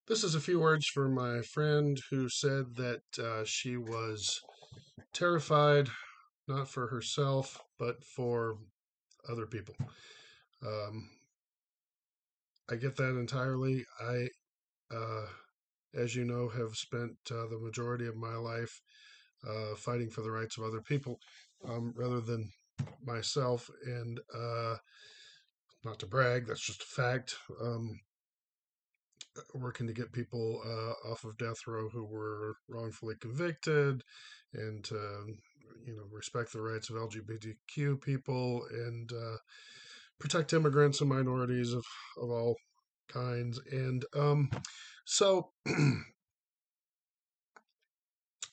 This is a few words for my friend who said that she was terrified, not for herself, but for other people. Um, I get that entirely. Uh, as you know, have spent the majority of my life fighting for the rights of other people rather than myself. And not to brag, that's just a fact. Working to get people off of death row who were wrongfully convicted, and to respect the rights of LGBTQ people, and protect immigrants and minorities of all kinds. And so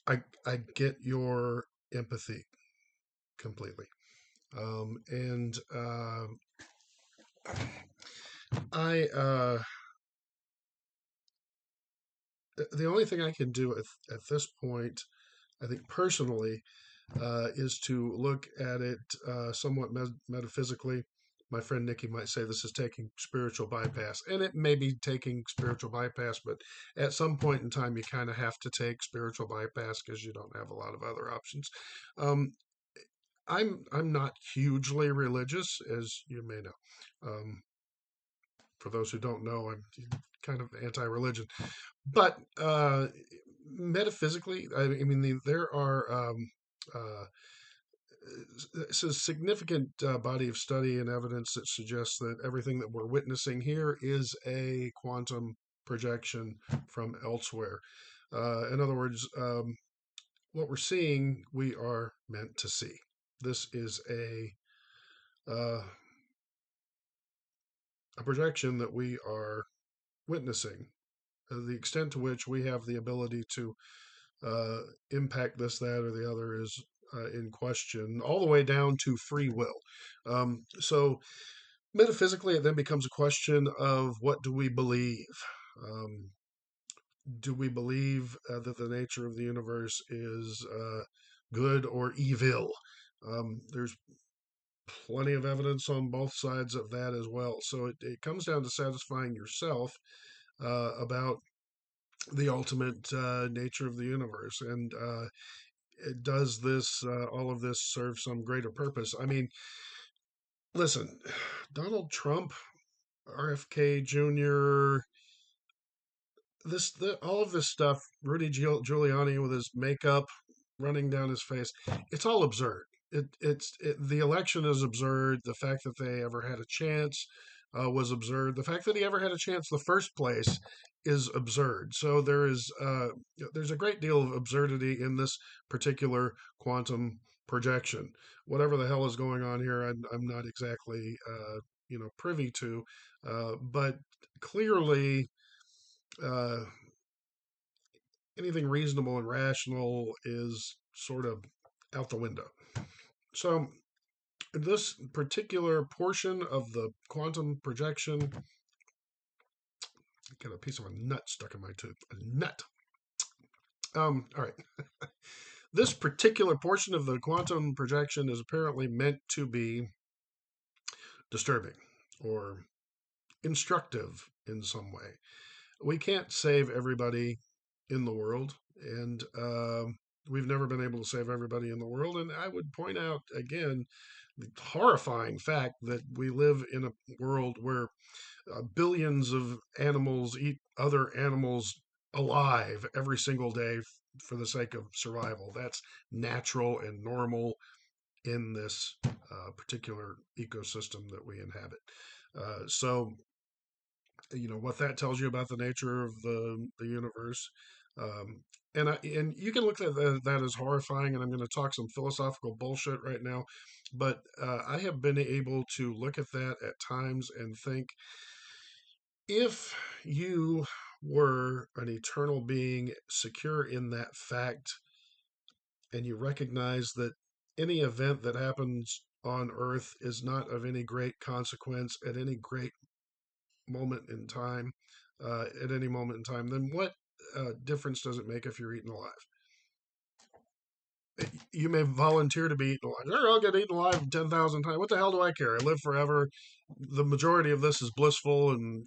I get your empathy completely. And I the only thing I can do at this point, I think personally, is to look at it somewhat metaphysically. My friend Nikki might say this is taking spiritual bypass, and it may be taking spiritual bypass, but at some point in time, you kind of have to take spiritual bypass because you don't have a lot of other options. Um, I'm not hugely religious, as you may know. Um, for those who don't know, I'm kind of anti-religion, but metaphysically, I mean, there are uh, it's a significant body of study and evidence that suggests that everything that we're witnessing here is a quantum projection from elsewhere. In other words, what we're seeing, we are meant to see. This is a projection that we are witnessing. The extent to which we have the ability to uh, impact this, that, or the other is in question, all the way down to free will. So, metaphysically, it then becomes a question of what do we believe? Um, do we believe that the nature of the universe is good or evil? There's plenty of evidence on both sides of that as well. So it comes down to satisfying yourself about the ultimate nature of the universe. And does this all of this serve some greater purpose? I mean, listen, Donald Trump, RFK Jr., all of this stuff, Rudy Giuliani with his makeup running down his face, it's all absurd. The election is absurd. The fact that they ever had a chance was absurd. The fact that he ever had a chance in the first place is absurd. So there's a great deal of absurdity in this particular quantum projection. Whatever the hell is going on here, I'm not exactly privy to, but clearly uh, anything reasonable and rational is sort of out the window. So, this particular portion of the quantum projection, got a piece of a nut stuck in my tooth. A nut. All right. This particular portion of the quantum projection is apparently meant to be disturbing or instructive in some way. We can't save everybody in the world, and we've never been able to save everybody in the world. And I would point out again the horrifying fact that we live in a world where billions of animals eat other animals alive every single day for the sake of survival. That's natural and normal in this particular ecosystem that we inhabit. So what that tells you about the nature of the universe. Um, and you can look at that as horrifying. And I'm going to talk some philosophical bullshit right now, but I have been able to look at that at times and think if you were an eternal being secure in that fact, and you recognize that any event that happens on Earth is not of any great consequence at any great moment in time, at any moment in time, then what difference does it make if you're eaten alive? You may volunteer to be eaten alive. Sure, I'll get eaten alive 10,000 times. What the hell do I care? I live forever. the majority of this is blissful, and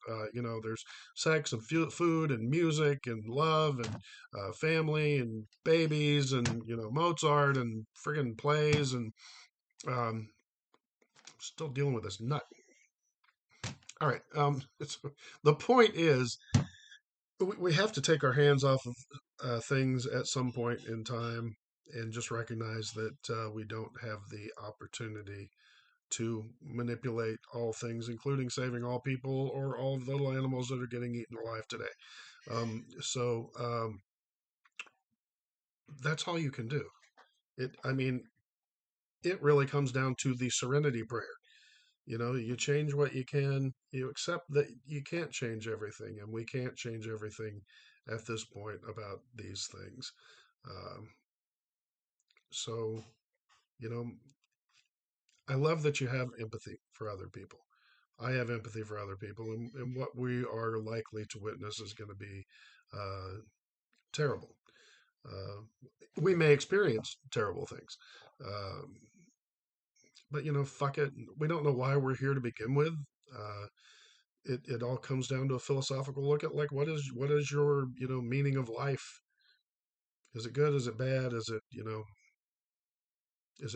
there's sex and food and music and love and family and babies and Mozart and friggin' plays and um, still dealing with this nut. All right, the point is we have to take our hands off of things at some point in time and just recognize that we don't have the opportunity to manipulate all things, including saving all people or all of the little animals that are getting eaten alive today. So that's all you can do. I mean, it really comes down to the serenity prayer. You change what you can, you accept that you can't change everything, and we can't change everything at this point about these things. Um, so, you know, I love that you have empathy for other people. I have empathy for other people, and what we are likely to witness is going to be uh, terrible. Uh, we may experience terrible things, um, but fuck it. We don't know why we're here to begin with. Uh, it all comes down to a philosophical look at, like, what is your meaning of life? Is it good? Is it bad? Is it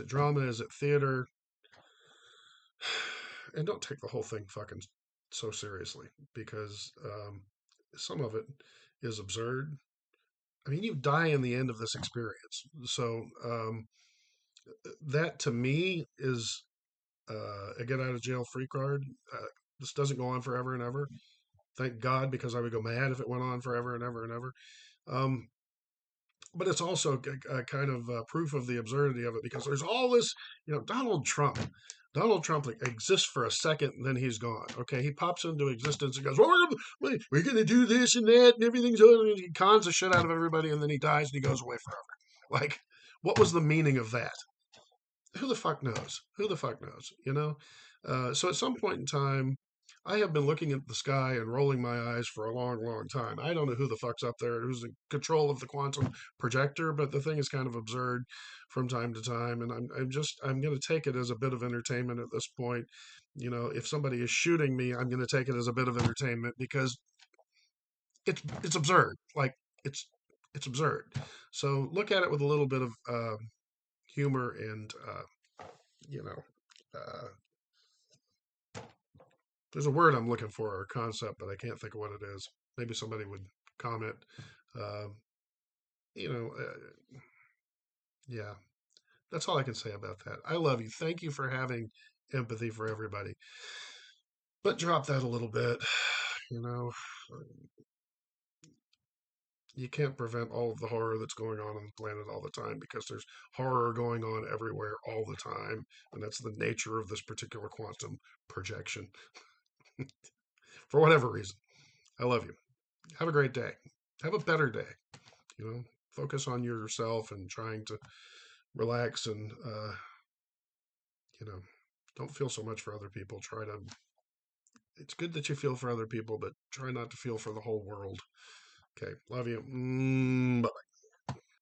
drama? Is it theater? And don't take the whole thing fucking so seriously, because some of it is absurd. I mean, you die in the end of this experience. So that to me is a get out of jail free card. This doesn't go on forever and ever. Thank God, because I would go mad if it went on forever and ever and ever. Um, but it's also a kind of proof of the absurdity of it, because there's all this, Donald Trump. Donald Trump, like, exists for a second and then he's gone. Okay, he pops into existence and goes, well, we're going to do this and that and everything's over. And he cons the shit out of everybody, and then he dies and he goes away forever. Like, what was the meaning of that? Who the fuck knows? Who the fuck knows? So at some point in time, I have been looking at the sky and rolling my eyes for a long, long time. I don't know who the fuck's up there, who's in control of the quantum projector, but the thing is kind of absurd from time to time, and I'm going to take it as a bit of entertainment at this point. If somebody is shooting me, I'm going to take it as a bit of entertainment, because it's absurd. Like, it's it's absurd. So look at it with a little bit of humor and you know, uh, there's a word I'm looking for, or a concept, but I can't think of what it is. Maybe somebody would comment. Uh, you know, uh, yeah, that's all I can say about that. I love you. Thank you for having empathy for everybody, but drop that a little bit. You know, you can't prevent all of the horror that's going on the planet all the time, because there's horror going on everywhere all the time, and that's the nature of this particular quantum projection. For whatever reason, I love you. Have a great day. Have a better day. Focus on yourself and trying to relax, and you know, don't feel so much for other people. It's good that you feel for other people, but try not to feel for the whole world. Okay. Love you. Bye.